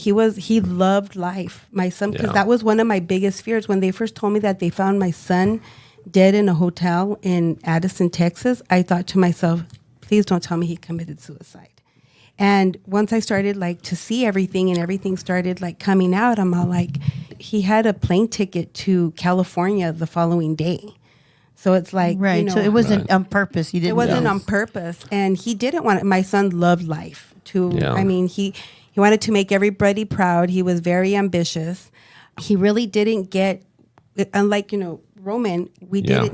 He loved life. My son, because that was one of my biggest fears. When they first told me that they found my son dead in a hotel in Addison, Texas, I thought to myself, please don't tell me he committed suicide. And once I started like to see everything and everything started like coming out, I'm all like, he had a plane ticket to California the following day. So it's like, right. You know, So it wasn't on purpose. It wasn't on purpose. And he didn't want it. My son loved life too. I mean, he wanted to make everybody proud. He was very ambitious. He really didn't get, unlike, you know, Roman,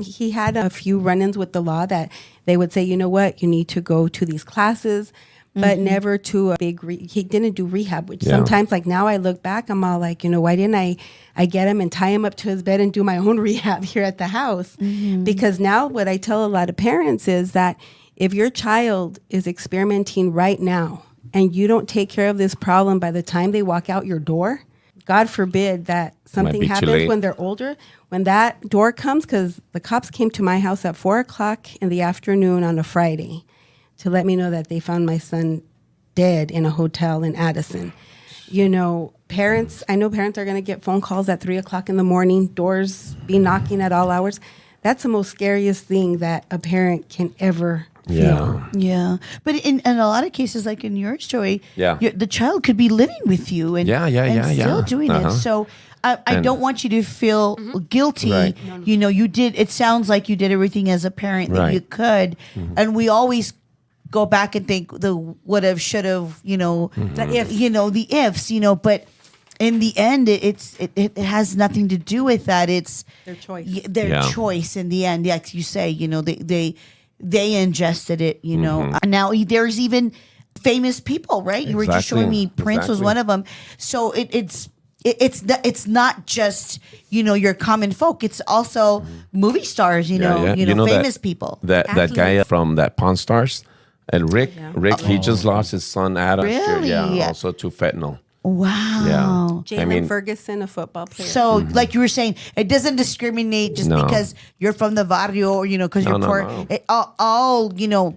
he had a few run-ins with the law that they would say, you know what, you need to go to these classes, but never to a big, he didn't do rehab, which sometimes, like now I look back, I'm all like, you know, why didn't I get him and tie him up to his bed and do my own rehab here at the house? Because now what I tell a lot of parents is that if your child is experimenting right now and you don't take care of this problem by the time they walk out your door, God forbid that something happens when they're older, when that door comes, because the cops came to my house at 4:00 in the afternoon on a Friday to let me know that they found my son dead in a hotel in Addison. You know, I know parents are going to get phone calls at 3:00 in the morning, doors be knocking at all hours. That's the most scariest thing that a parent can ever feel. Yeah. But in a lot of cases, like in your story, the child could be living with you and still doing it. So I don't want you to feel guilty. Right. You know, it sounds like you did everything as a parent that you could. And we always go back and think the would have, should have, you know, the ifs, you know, but in the end, it has nothing to do with that. It's their choice. Their choice in the end. Like you say, you know, they ingested it, you know. And now there's even famous people, right? You were just showing me Prince was one of them. So it's not just, you know, your common folk. It's also movie stars, you know, famous people. That guy from that Pawn Stars, and Rick, he just lost his son Adam. Really? Also to fentanyl. Wow. Jalen Ferguson, a football player. So, like you were saying, it doesn't discriminate just because you're from the barrio or, you know, because you're poor. No. It, all, you know,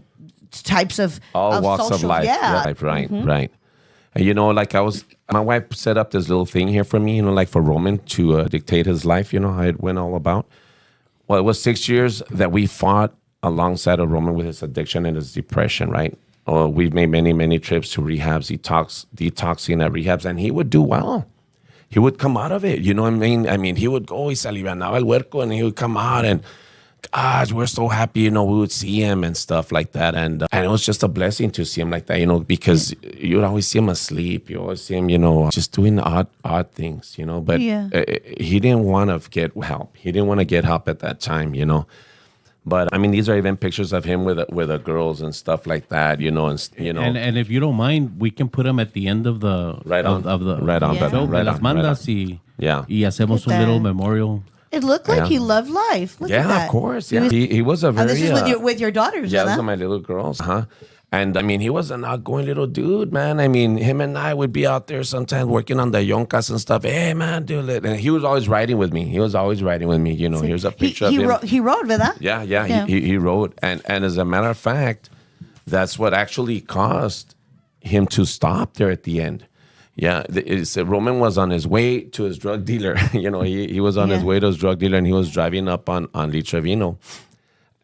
types of walks social, of life. Yeah. Right. And, you know, like my wife set up this little thing here for me, you know, like for Roman to dictate his life, you know, how it went all about. Well, it was 6 years that we fought alongside of Roman with his addiction and his depression, right? We've made many trips to rehabs, detoxing at rehabs, and he would do well. He would come out of it, you know what I mean? I mean, he would go, y se alivianaba el huerco, and he would come out, and gosh, we're so happy, you know, we would see him and stuff like that, and it was just a blessing to see him like that, you know, because you would always see him asleep, you always see him, you know, just doing odd things, you know, but he didn't want to get help. He didn't want to get help at that time, you know. But I mean, these are even pictures of him with the girls and stuff like that, you know, And if you don't mind, we can put them at the end of the show. Las mandas y hacemos un little memorial. It looked like he loved life. Look at that. Of course. Yeah, he was a very. And this is with your daughters. Yeah, those are my little girls. And I mean, he was an outgoing little dude, man. I mean, him and I would be out there sometimes working on the yoncas and stuff. Hey, man, dude. And he was always riding with me. You know, here's a picture of him. He rode with that? Yeah. He rode. And as a matter of fact, that's what actually caused him to stop there at the end. Yeah, Roman was on his way to his drug dealer. You know, he was on his way to his drug dealer, and he was driving up on Litra Vino.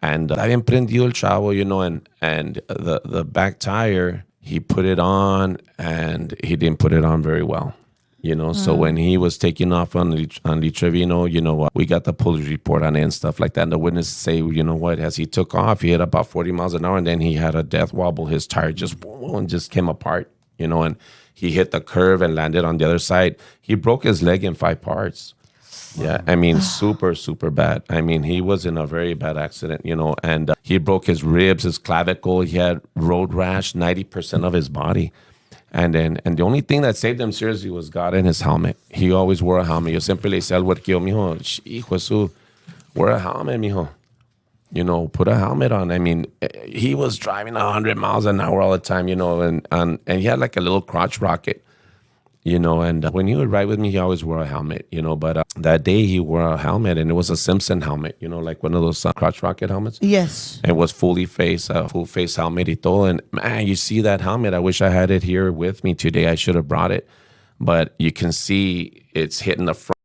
And habían prendido el chavo, you know, and the back tire, he put it on, and he didn't put it on very well, you know. So when he was taking off on Litra Vino, you know, we got the police report on it and stuff like that. And the witnesses say, you know what, as he took off, he hit about 40 miles an hour, and then he had a death wobble. His tire just came apart, you know, and he hit the curve and landed on the other side. He broke his leg in 5 parts. Yeah, I mean, super, super bad. I mean, he was in a very bad accident, you know, and he broke his ribs, his clavicle. He had road rash, 90% of his body. And the only thing that saved him seriously was God and his helmet. He always wore a helmet. Yo siempre le decía al huerquillo, mijo, hijo Jesús, wear a helmet, mijo. You know, put a helmet on. I mean, he was driving 100 miles an hour all the time, you know, and he had like a little crotch rocket. You know, and when he would ride with me, he always wore a helmet, you know. But that day he wore a helmet, and it was a Simpson helmet, you know, like one of those crotch rocket helmets. Yes. It was full face helmet y todo. And man, you see that helmet. I wish I had it here with me today. I should have brought it. but you can see it's hitting the front.